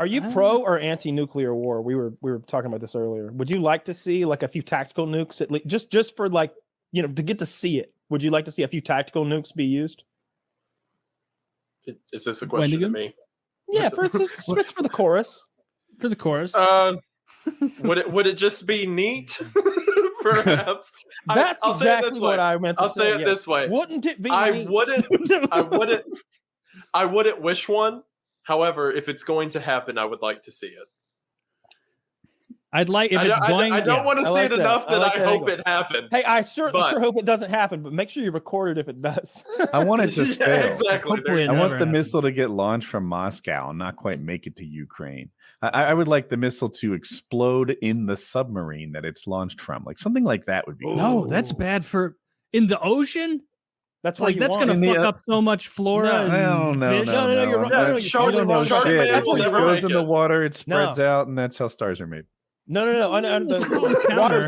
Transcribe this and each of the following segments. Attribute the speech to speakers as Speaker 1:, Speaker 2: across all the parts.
Speaker 1: Are you pro or anti-nuclear war? We were talking about this earlier. Would you like to see like a few tactical nukes at least, just for like, to get to see it? Would you like to see a few tactical nukes be used?
Speaker 2: Is this a question to me?
Speaker 1: Yeah, it's for the chorus.
Speaker 3: For the chorus.
Speaker 2: Would it just be neat? Perhaps.
Speaker 1: That's exactly what I meant to say.
Speaker 2: I'll say it this way.
Speaker 1: Wouldn't it be neat?
Speaker 2: I wouldn't wish one. However, if it's going to happen, I would like to see it.
Speaker 3: I'd like if it's going.
Speaker 2: I don't want to see it enough that I hope it happens.
Speaker 1: Hey, I sure hope it doesn't happen, but make sure you record it if it does.
Speaker 4: I want it to fail.
Speaker 2: Exactly.
Speaker 4: I want the missile to get launched from Moscow and not quite make it to Ukraine. I would like the missile to explode in the submarine that it's launched from. Like something like that would be.
Speaker 3: No, that's bad for in the ocean.
Speaker 1: That's like
Speaker 3: that's going to fuck up so much flora.
Speaker 4: No,
Speaker 1: you're right.
Speaker 2: Shark Man will never
Speaker 4: goes in the water, it spreads out, and that's how stars are made.
Speaker 1: No. Water.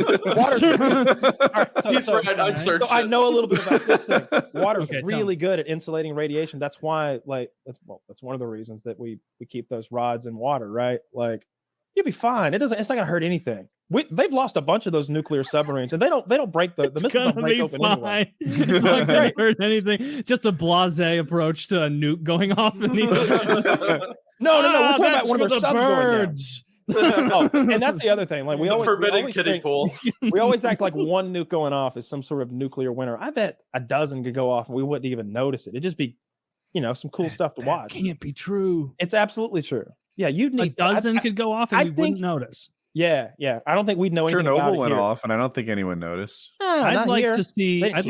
Speaker 2: He's right. I searched.
Speaker 1: I know a little bit about this thing. Water's really good at insulating radiation. That's why, that's one of the reasons that we keep those rods in water, right? Like, you'll be fine. It's not gonna hurt anything. They've lost a bunch of those nuclear submarines, and they don't break the missiles don't break open fine. Anyway.
Speaker 3: It's not gonna hurt anything. Just a blasé approach to a nuke going off in the
Speaker 1: No. We're talking about one of
Speaker 3: the
Speaker 1: birds. And that's the other thing. Like we always
Speaker 2: kiddie pool.
Speaker 1: We always act like one nuke going off is some sort of nuclear winter. I bet a dozen could go off and we wouldn't even notice it. It'd just be, some cool stuff to watch.
Speaker 3: Can't be true.
Speaker 1: It's absolutely true. Yeah, you'd need
Speaker 3: a dozen could go off and we wouldn't notice.
Speaker 1: Yeah. I don't think we'd know anything
Speaker 4: Chernobyl
Speaker 1: about it
Speaker 4: went
Speaker 1: here.
Speaker 4: off, and I don't think anyone noticed.
Speaker 3: I'd like to see us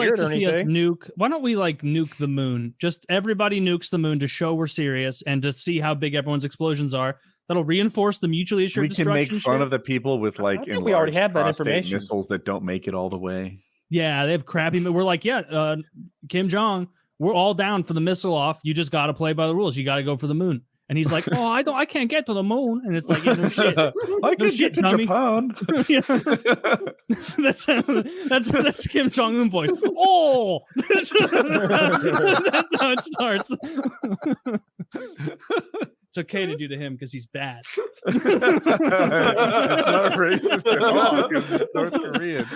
Speaker 3: nuke. Why don't we nuke the moon? Just everybody nukes the moon to show we're serious and to see how big everyone's explosions are. That'll reinforce the mutually assured destruction.
Speaker 4: We can make fun of the people with
Speaker 1: we already have that information.
Speaker 4: Missiles that don't make it all the way.
Speaker 3: Yeah, they have crappy. We're like, Kim Jong, we're all down for the missile off. You just got to play by the rules. You got to go for the moon. And he's like, "Oh, I can't get to the moon." And it's like, no shit,
Speaker 4: I can get to Japan.
Speaker 3: that's Kim Jong Un voice. Oh, that's how it starts. It's okay to do to him because he's bad.
Speaker 4: It's not racist at all because it's North Korean.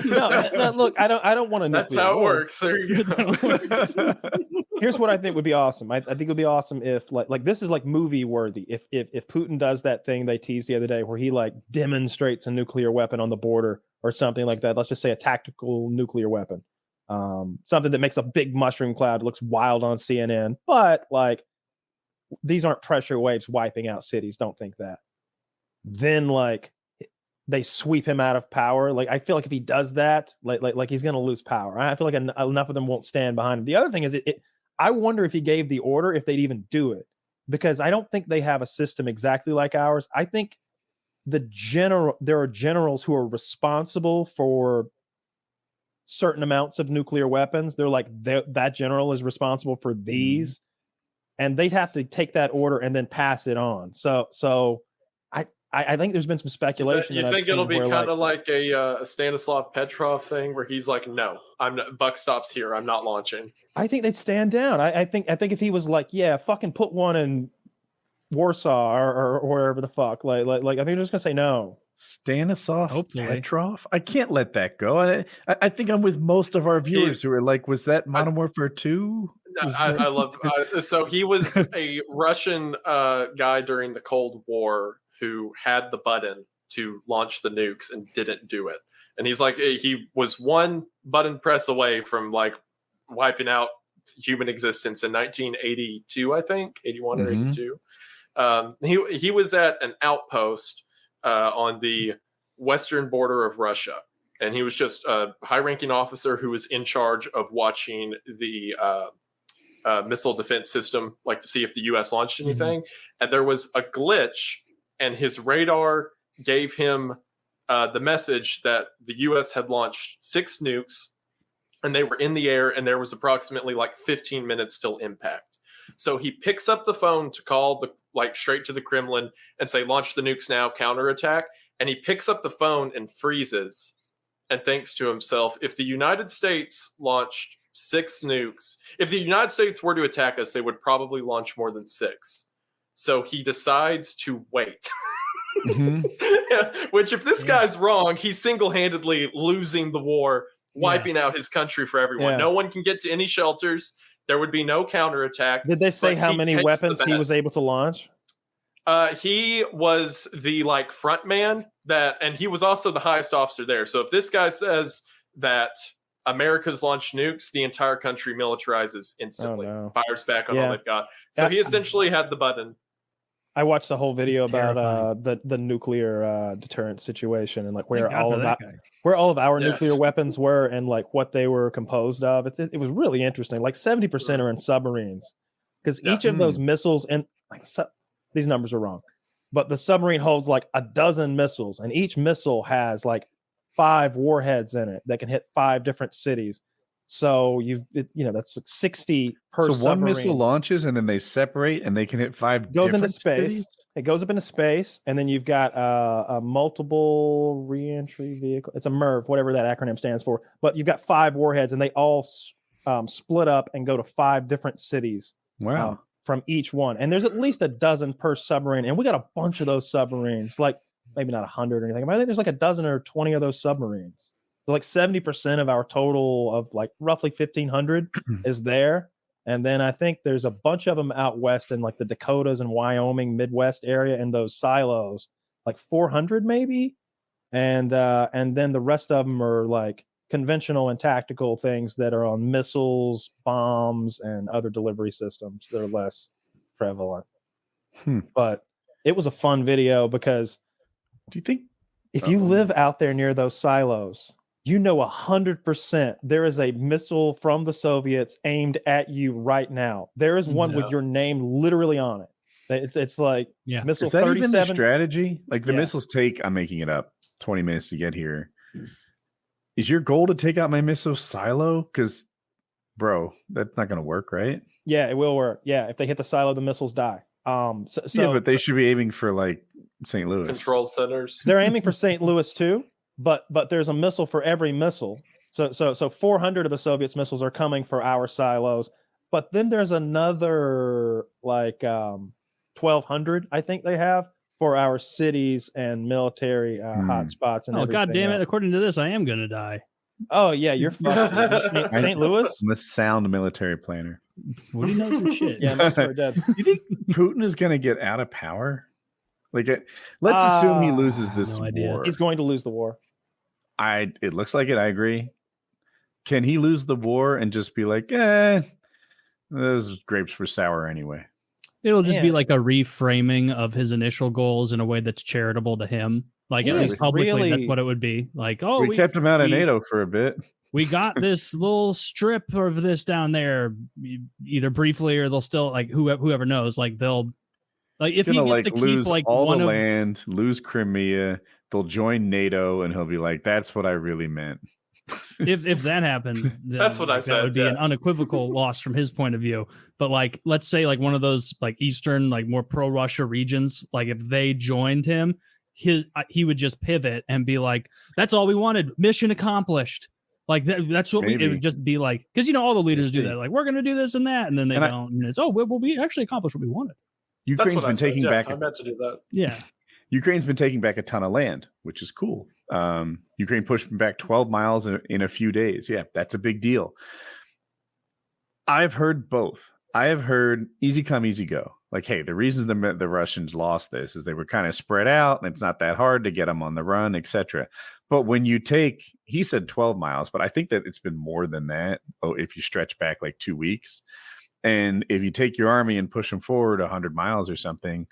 Speaker 1: No, look, I don't want to.
Speaker 2: That's how it works. There you go.
Speaker 1: Here's what I think would be awesome. I think it would be awesome if like this is like movie worthy. If Putin does that thing they teased the other day where he demonstrates a nuclear weapon on the border or something like that. Let's just say a tactical nuclear weapon. Something that makes a big mushroom cloud, looks wild on CNN, but these aren't pressure waves wiping out cities. Don't think that. Then they sweep him out of power. I feel like if he does that, like he's gonna lose power. I feel like enough of them won't stand behind him. The other thing is, I wonder if he gave the order, if they'd even do it, because I don't think they have a system exactly like ours. I think there are generals who are responsible for certain amounts of nuclear weapons. They're that general is responsible for these. And they'd have to take that order and then pass it on. So I think there's been some speculation.
Speaker 2: You think it'll be kind of like a Stanislav Petrov thing where he's like, "No, buck stops here. I'm not launching."
Speaker 1: I think they'd stand down. I think if he was like, "Yeah, fucking put one in Warsaw or wherever the fuck," I think they're just gonna say no.
Speaker 4: Stanislav Petrov? I can't let that go. I think I'm with most of our viewers who are like, "Was that Modern Warfare 2?"
Speaker 2: I love. So he was a Russian guy during the Cold War who had the button to launch the nukes and didn't do it. And he's like, he was one button press away from wiping out human existence in 1982, I think, 81 or 82. He was at an outpost on the western border of Russia. And he was just a high-ranking officer who was in charge of watching the missile defense system, to see if the U.S. launched anything. And there was a glitch, and his radar gave him the message that the U.S. had launched 6 nukes, and they were in the air, and there was approximately 15 minutes till impact. So he picks up the phone to call straight to the Kremlin and say, "Launch the nukes now, counterattack." And he picks up the phone and freezes and thinks to himself, if the United States launched 6 nukes, if the United States were to attack us, they would probably launch more than 6. So he decides to wait.
Speaker 4: Mhm.
Speaker 2: Which, if this guy's wrong, he's single-handedly losing the war, wiping out his country for everyone.
Speaker 1: Yeah.
Speaker 2: No one can get to any shelters. There would be no counterattack.
Speaker 1: Did they say
Speaker 2: but
Speaker 1: how
Speaker 2: he
Speaker 1: many
Speaker 2: takes the
Speaker 1: weapons he
Speaker 2: bet.
Speaker 1: was able to launch?
Speaker 2: He was the front man and he was also the highest officer there. So if this guy says that America's launched nukes, the entire country militarizes instantly, fires back on all they've got. So he essentially had the button.
Speaker 1: I watched the whole video about the nuclear deterrent situation and where all of our nuclear weapons were and what they were composed of. It was really interesting. 70% are in submarines because each of those missiles and these numbers are wrong, but the submarine holds a dozen missiles, and each missile has 5 warheads in it that can hit 5 different cities. So that's 60 per submarine. So
Speaker 4: one missile launches and then they separate and they can hit 5
Speaker 1: goes into
Speaker 4: different
Speaker 1: space.
Speaker 4: cities?
Speaker 1: It goes up into space, and then you've got a multiple reentry vehicle. It's a MIRV, whatever that acronym stands for. But you've got 5 warheads, and they all split up and go to 5 different cities.
Speaker 4: Wow.
Speaker 1: From each one. And there's at least a dozen per submarine. And we got a bunch of those submarines, maybe not 100 or anything, but I think there's a dozen or 20 of those submarines. So 70% of our total of roughly 1,500 is there. And then I think there's a bunch of them out west in the Dakotas and Wyoming, Midwest area in those silos, 400 maybe. And then the rest of them are conventional and tactical things that are on missiles, bombs, and other delivery systems that are less prevalent. But it was a fun video because
Speaker 4: do you think
Speaker 1: if you live out there near those silos, 100% there is a missile from the Soviets aimed at you right now. There is one with your name literally on it. It's missile
Speaker 4: is that
Speaker 1: 37.
Speaker 4: even the strategy? The missiles take, I'm making it up, 20 minutes to get here. Is your goal to take out my missile silo? Because, bro, that's not going to work, right?
Speaker 1: Yeah, it will work. Yeah, if they hit the silo, the missiles die.
Speaker 4: But they should be aiming for St. Louis
Speaker 2: control centers.
Speaker 1: They're aiming for St. Louis too, but there's a missile for every missile. So 400 of the Soviets' missiles are coming for our silos, but then there's another 1,200 I think they have for our cities and military hotspots. And
Speaker 3: God damn it! According to this, I am gonna die.
Speaker 1: Oh yeah, you're fucked. St. Louis.
Speaker 4: I'm a sound military planner.
Speaker 3: What do you know some shit?
Speaker 1: Yeah, most are dead.
Speaker 4: You think Putin is gonna get out of power? Let's assume he loses this war.
Speaker 1: He's going to lose the war.
Speaker 4: It looks like it. I agree. Can he lose the war and just be those grapes were sour anyway?
Speaker 3: It'll just be a reframing of his initial goals in a way that's charitable to him. At least publicly, that's what it would be. We
Speaker 4: kept him out of NATO for a bit.
Speaker 3: We got this little strip of this down there, either briefly or they'll still whoever knows. They'll if he gets to
Speaker 4: lose
Speaker 3: keep
Speaker 4: all the land, lose Crimea, they'll join NATO, and he'll be that's what I really meant.
Speaker 3: If that happened,
Speaker 2: that's what I said.
Speaker 3: That would be an unequivocal loss from his point of view. But let's say one of those Eastern more pro-Russia regions, if they joined him, he would just pivot and be that's all we wanted, mission accomplished. That's what it would just be because all the leaders do that. We're going to do this and that, and then they don't. And it's we actually accomplished what we wanted.
Speaker 4: Ukraine's been taking back.
Speaker 2: I meant to do that.
Speaker 3: Yeah.
Speaker 4: Ukraine's been taking back a ton of land, which is cool. Ukraine pushed back 12 miles in a few days. Yeah, that's a big deal. I've heard both. I have heard easy come, easy go. Hey, the reasons the Russians lost this is they were kind of spread out, and it's not that hard to get them on the run, etc. But when you he said 12 miles, but I think that it's been more than that. Oh, if you stretch back 2 weeks, and if you take your army and push them forward 100 miles or something,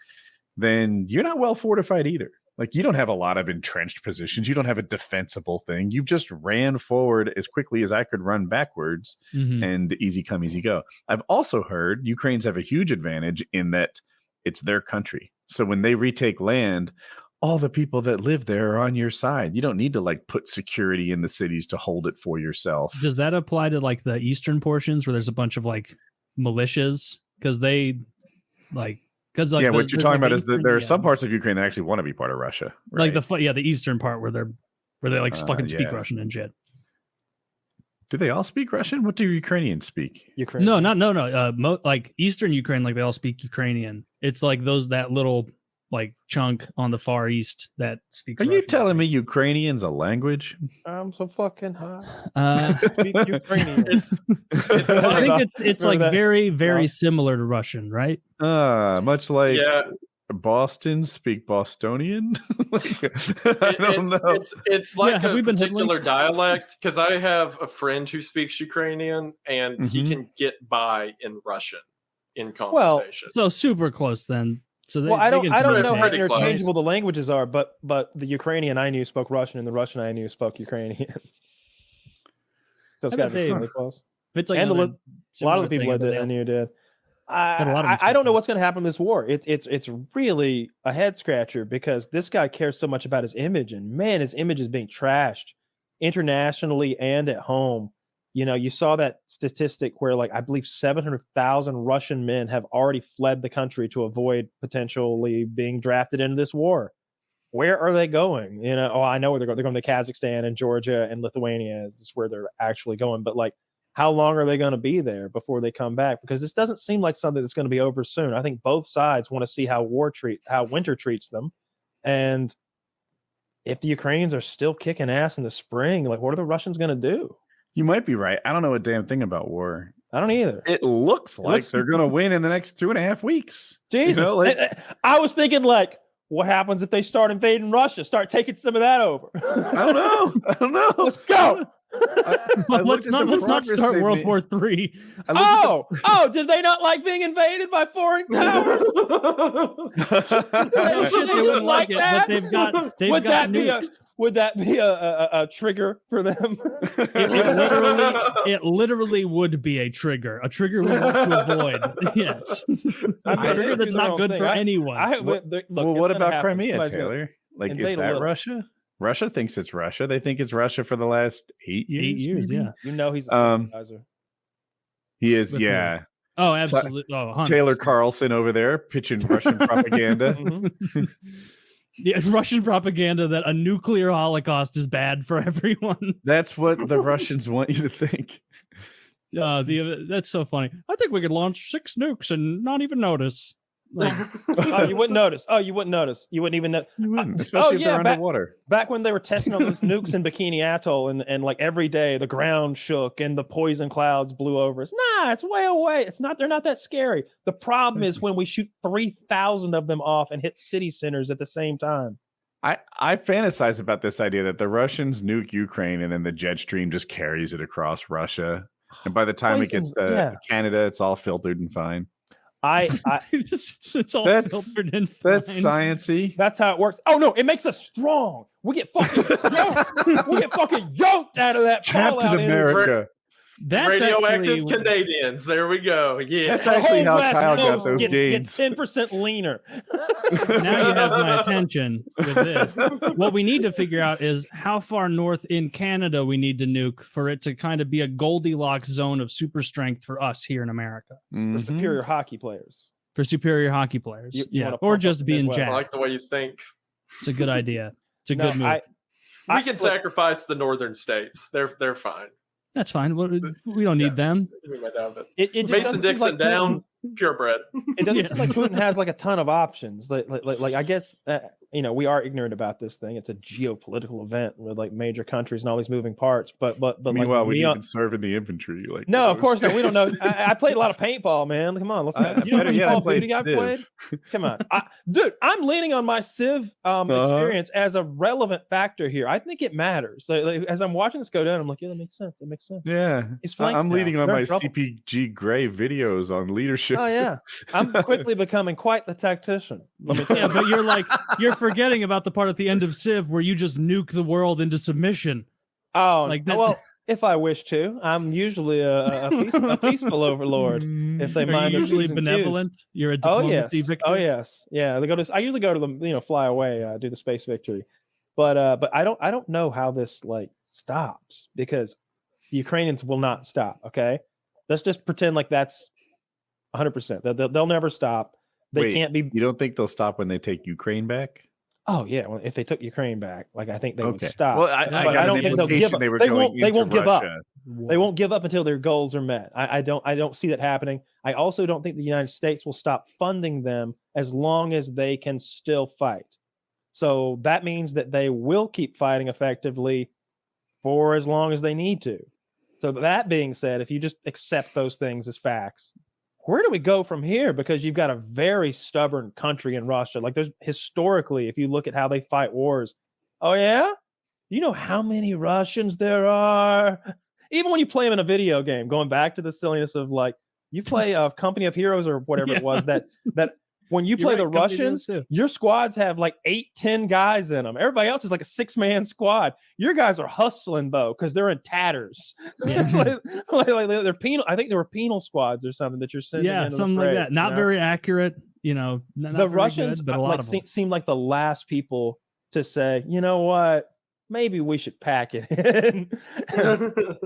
Speaker 4: then you're not well fortified either. You don't have a lot of entrenched positions. You don't have a defensible thing. You've just ran forward as quickly as I could run backwards, and easy come, easy go. I've also heard Ukrainians have a huge advantage in that it's their country. So when they retake land, all the people that live there are on your side. You don't need to put security in the cities to hold it for yourself.
Speaker 3: Does that apply to the eastern portions where there's a bunch of militias? Because they Because
Speaker 4: what you're talking about is that there are some parts of Ukraine that actually want to be part of Russia, right?
Speaker 3: the eastern part where they fucking speak Russian and shit.
Speaker 4: Do they all speak Russian? What do Ukrainians speak?
Speaker 1: Ukrainian.
Speaker 3: No. Eastern Ukraine, they all speak Ukrainian. It's like that little like chunk on the Far East that speaks.
Speaker 4: Are you
Speaker 3: Russian.
Speaker 4: telling me Ukrainian's a language?
Speaker 1: I'm so fucking hot.
Speaker 2: It's
Speaker 3: I
Speaker 2: like,
Speaker 3: think it's like
Speaker 1: that?
Speaker 3: very, very similar to Russian, right?
Speaker 4: Much like
Speaker 2: yeah,
Speaker 4: Boston speak Bostonian. I don't know.
Speaker 2: It's like
Speaker 3: have
Speaker 2: a
Speaker 3: we been
Speaker 2: particular dialect, because I have a friend who speaks Ukrainian and he
Speaker 4: Mhm.
Speaker 2: can get by in Russian in
Speaker 1: Well,
Speaker 2: conversation.
Speaker 3: So super close then. So
Speaker 1: Well, I don't know how
Speaker 2: pretty close.
Speaker 1: interchangeable the languages are, but the Ukrainian I knew spoke Russian, and the Russian I knew spoke Ukrainian. So it's
Speaker 3: I
Speaker 1: got
Speaker 3: bet
Speaker 1: to be
Speaker 3: they-
Speaker 1: really close.
Speaker 3: It's like
Speaker 1: And a
Speaker 3: another
Speaker 1: lot of the
Speaker 3: similar
Speaker 1: people
Speaker 3: thing
Speaker 1: I
Speaker 3: over
Speaker 1: knew did.
Speaker 3: Had a lot of
Speaker 1: I don't know
Speaker 3: respect.
Speaker 1: what's going to happen in this war. It's really a head scratcher because this guy cares so much about his image, and man, his image is being trashed internationally and at home. You know, you saw that statistic where, like, I believe 700,000 Russian men have already fled the country to avoid potentially being drafted into this war. Where are they going? You know, I know where they're going. They're going to Kazakhstan and Georgia and Lithuania. Is where they're actually going. But like, how long are they going to be there before they come back? Because this doesn't seem like something that's going to be over soon. I think both sides want to see how winter treats them, and if the Ukrainians are still kicking ass in the spring, like, what are the Russians going to do?
Speaker 4: You might be right. I don't know a damn thing about war.
Speaker 1: I don't either.
Speaker 4: It looks like they're going to win in the next 2.5 weeks.
Speaker 1: Jesus,
Speaker 4: You know, like-
Speaker 1: I was thinking, like, what happens if they start invading Russia? Start taking some of that over.
Speaker 4: I don't know.
Speaker 1: Let's go.
Speaker 3: Let's not start World War III.
Speaker 1: Oh, did they not like being invaded by foreign powers?
Speaker 3: No, shit, they wouldn't like it, but they've got nukes.
Speaker 1: Would that be a trigger for them?
Speaker 3: It literally would be a trigger we want to avoid. Yes, a trigger that's not good for anyone.
Speaker 4: What about Crimea, Taylor? Like, is
Speaker 1: invade a
Speaker 4: that
Speaker 1: little.
Speaker 4: Russia? Russia thinks it's Russia. They think it's Russia for the last 8 years.
Speaker 3: 8 years,
Speaker 4: maybe?
Speaker 3: yeah.
Speaker 1: You know he's a sympathizer.
Speaker 4: He is,
Speaker 3: With
Speaker 4: yeah.
Speaker 3: Oh, absolutely. Oh, 100%.
Speaker 4: Taylor Carlson over there pitching Russian propaganda.
Speaker 1: Mhm.
Speaker 3: Yeah, Russian propaganda that a nuclear holocaust is bad for everyone.
Speaker 4: That's what the Russians want you to think.
Speaker 3: That's so funny. I think we could launch 6 nukes and not even notice. Like,
Speaker 1: Oh, you wouldn't notice. You wouldn't even know.
Speaker 4: You wouldn't, especially if
Speaker 1: yeah,
Speaker 4: they're underwater.
Speaker 1: Back when they were testing all those nukes in Bikini Atoll, and like every day the ground shook and the poison clouds blew over us. Nah, it's way away. They're not that scary. The problem is when we shoot 3,000 of them off and hit city centers at the same time.
Speaker 4: I fantasize about this idea that the Russians nuke Ukraine and then the jet stream just carries it across Russia. And by the time it gets to Canada, it's all filtered and fine.
Speaker 3: it's all filtered and fine.
Speaker 4: That's sciencey.
Speaker 1: That's how it works. Oh no, it makes us strong. We get fucking yoked out of that
Speaker 4: Captain
Speaker 1: fallout
Speaker 4: America.
Speaker 3: That's
Speaker 2: radioactive
Speaker 3: actually,
Speaker 2: Canadians. There we go. Yeah,
Speaker 4: That's actually how
Speaker 1: West
Speaker 4: Kyle got
Speaker 1: Coast
Speaker 4: those
Speaker 1: get
Speaker 4: gains.
Speaker 1: 10% leaner.
Speaker 3: now you have my attention with this. What we need to figure out is how far north in Canada we need to nuke for it to kind of be a Goldilocks zone of super strength for us here in America.
Speaker 1: For
Speaker 4: Mhm.
Speaker 1: superior hockey players.
Speaker 3: For superior hockey players.
Speaker 1: You
Speaker 3: Yeah.
Speaker 1: wanna
Speaker 3: Or
Speaker 1: pump
Speaker 3: just
Speaker 1: up the
Speaker 3: being
Speaker 1: Midwest.
Speaker 2: I
Speaker 3: jacked.
Speaker 2: like the way you think.
Speaker 3: It's a good idea. It's a
Speaker 1: No,
Speaker 3: good move.
Speaker 2: We can sacrifice the northern states. They're fine.
Speaker 3: That's fine. We don't need them.
Speaker 2: Give me my David.
Speaker 1: It just
Speaker 2: Mason
Speaker 1: doesn't seem
Speaker 2: Dixon
Speaker 1: like
Speaker 2: down, purebred.
Speaker 1: It doesn't
Speaker 3: Yeah.
Speaker 1: seem like Putin has like a ton of options. Like I guess we are ignorant about this thing. It's a geopolitical event with like major countries and all these moving parts. But
Speaker 4: Meanwhile,
Speaker 1: like,
Speaker 4: we didn't serve in the infantry. Like
Speaker 1: no, of
Speaker 4: those.
Speaker 1: course not. We don't know. I played a lot of paintball, man. Come on, let's not. You know how
Speaker 4: better
Speaker 1: much
Speaker 4: yet, I
Speaker 1: Call of
Speaker 4: played
Speaker 1: Duty I
Speaker 4: Civ.
Speaker 1: played? Come on, dude. I'm leaning on my Civ experience as a relevant factor here. I think it matters. Like, as I'm watching this go down, I'm like, yeah, that makes sense. That makes sense.
Speaker 4: Yeah,
Speaker 1: He's flanked
Speaker 4: I'm
Speaker 1: now.
Speaker 4: leading on
Speaker 1: They're
Speaker 4: my
Speaker 1: in trouble.
Speaker 4: CPG Gray videos on leadership.
Speaker 1: Oh yeah, I'm quickly becoming quite the tactician. Let me tell
Speaker 3: Yeah,
Speaker 1: you.
Speaker 3: but you're forgetting about the part at the end of Civ where you just nuke the world into submission.
Speaker 1: Oh,
Speaker 3: Like that-
Speaker 1: well, if I wish to, I'm usually a peaceful overlord. If they
Speaker 3: Are
Speaker 1: mind
Speaker 3: you
Speaker 1: their
Speaker 3: usually
Speaker 1: P's and Q's.
Speaker 3: benevolent? You're a
Speaker 1: Oh
Speaker 3: diplomacy
Speaker 1: yes,
Speaker 3: victor.
Speaker 1: oh yes, yeah. I usually go to the fly away, do the space victory, but I don't know how this like stops because the Ukrainians will not stop. Okay, let's just pretend like that's 100%. They'll never stop. They
Speaker 4: Wait,
Speaker 1: can't be.
Speaker 4: You don't think they'll stop when they take Ukraine back?
Speaker 1: Oh yeah, well, if they took Ukraine back, like I think they would
Speaker 4: Okay.
Speaker 1: stop.
Speaker 4: Well, I
Speaker 1: But
Speaker 4: got
Speaker 1: I don't
Speaker 4: an
Speaker 1: think they'll give
Speaker 4: implication
Speaker 1: up.
Speaker 4: they were
Speaker 1: They
Speaker 4: going
Speaker 1: won't. They
Speaker 4: into
Speaker 1: won't give up.
Speaker 4: Russia.
Speaker 1: They won't give up until their goals are met. I don't see that happening. I also don't think the United States will stop funding them as long as they can still fight. So that means that they will keep fighting effectively for as long as they need to. So that being said, if you just accept those things as facts, where do we go from here? Because you've got a very stubborn country in Russia. Like there's historically, if you look at how they fight wars, oh yeah, you know how many Russians there are? Even when you play them in a video game, going back to the silliness of like you play a Company of Heroes or whatever it was that when you play the Russians, your squads have like 8-10 guys in them. Everybody else is like a 6-man squad. Your guys are hustling though because they're in tatters. like they're penal. I think there were penal squads or something that you're sending.
Speaker 3: Yeah,
Speaker 1: into
Speaker 3: something
Speaker 1: the fray,
Speaker 3: like that. Not very accurate. Not
Speaker 1: the Russians,
Speaker 3: good, but a lot of them
Speaker 1: seem like the last people to say, you know what, maybe we should pack it in.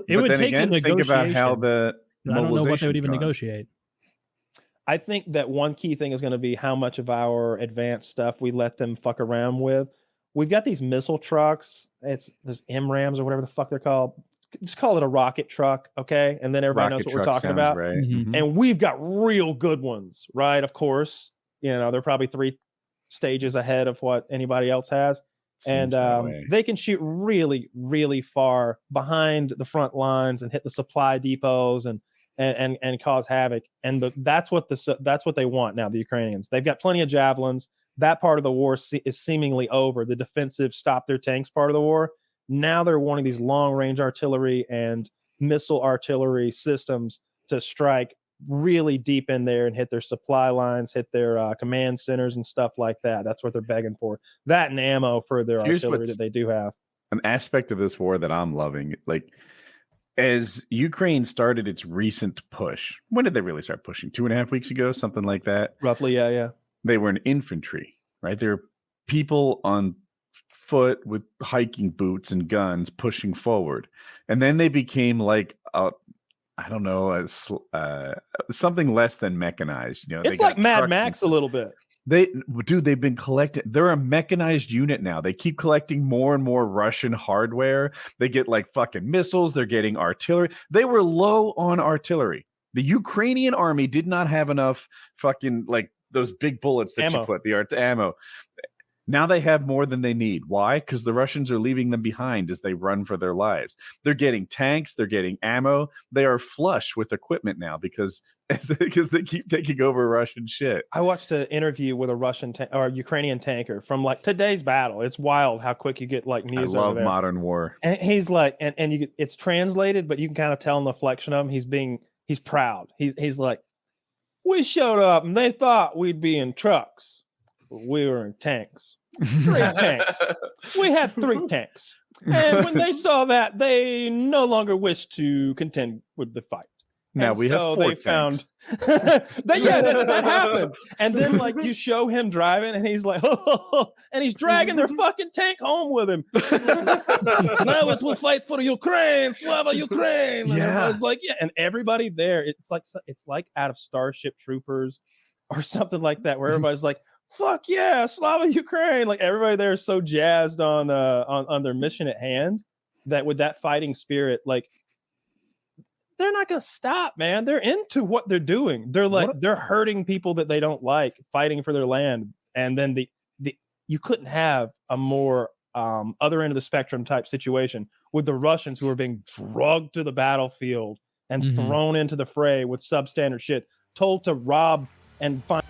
Speaker 3: It would take
Speaker 4: again,
Speaker 3: a negotiation.
Speaker 4: think about how the
Speaker 3: I don't know what they would even
Speaker 4: gone.
Speaker 3: negotiate.
Speaker 1: I think that one key thing is going to be how much of our advanced stuff we let them fuck around with. We've got these missile trucks. There's MRAMs or whatever the fuck they're called. Just call it a rocket truck, okay? And then everybody knows what we're talking about.
Speaker 4: Right.
Speaker 3: Mhm.
Speaker 1: And we've got real good ones, right? Of course, they're probably 3 stages ahead of what anybody else has.
Speaker 4: Seems that way.
Speaker 1: They can shoot really, really far behind the front lines and hit the supply depots and cause havoc. And that's what they want now. The Ukrainians, they've got plenty of javelins. That part of the war is seemingly over. The defensive stop their tanks part of the war. Now they're wanting these long range artillery and missile artillery systems to strike really deep in there and hit their supply lines, hit their command centers and stuff like that. That's what they're begging for. That and ammo for their artillery that they do have.
Speaker 4: An aspect of this war that I'm loving, like as Ukraine started its recent push, when did they really start pushing? 2.5 weeks ago, something like that.
Speaker 1: Roughly, yeah.
Speaker 4: They were in infantry, right? They were people on foot with hiking boots and guns pushing forward, and then they became like something less than mechanized.
Speaker 1: It's like Mad Max a little bit.
Speaker 4: They've been collecting. They're a mechanized unit now. They keep collecting more and more Russian hardware. They get like fucking missiles. They're getting artillery. They were low on artillery. The Ukrainian army did not have enough fucking like those big bullets that
Speaker 1: ammo.
Speaker 4: You put the ammo. Now they have more than they need. Why? Because the Russians are leaving them behind as they run for their lives. They're getting tanks. They're getting ammo. They are flush with equipment now because they keep taking over Russian shit.
Speaker 1: I watched an interview with a Ukrainian tanker from like today's battle. It's wild how quick you get like news.
Speaker 4: I love
Speaker 1: over there.
Speaker 4: modern war.
Speaker 1: And he's like, and it's translated, but you can kind of tell in the flexion of him. He's proud. He's like, we showed up and they thought we'd be in trucks. We were in tanks. 3 tanks. We had 3 tanks. And when they saw that, they no longer wished to contend with the fight.
Speaker 4: Now we have 4 tanks.
Speaker 1: That happened. And then like you show him driving and he's like, oh, and he's dragging their fucking tank home with him. Now we'll fight for Ukraine, Slava Ukraine. And everybody's like, yeah. And everybody there, it's like out of Starship Troopers or something like that, where everybody's like, fuck yeah, Slava Ukraine. Like everybody there is so jazzed on their mission at hand that with that fighting spirit, like they're not gonna stop, man. They're into what they're doing. They're like they're hurting people that they don't like, fighting for their land. And then you couldn't have a more other end of the spectrum type situation with the Russians who are being drugged to the battlefield and thrown into the fray with substandard shit, told to rob and find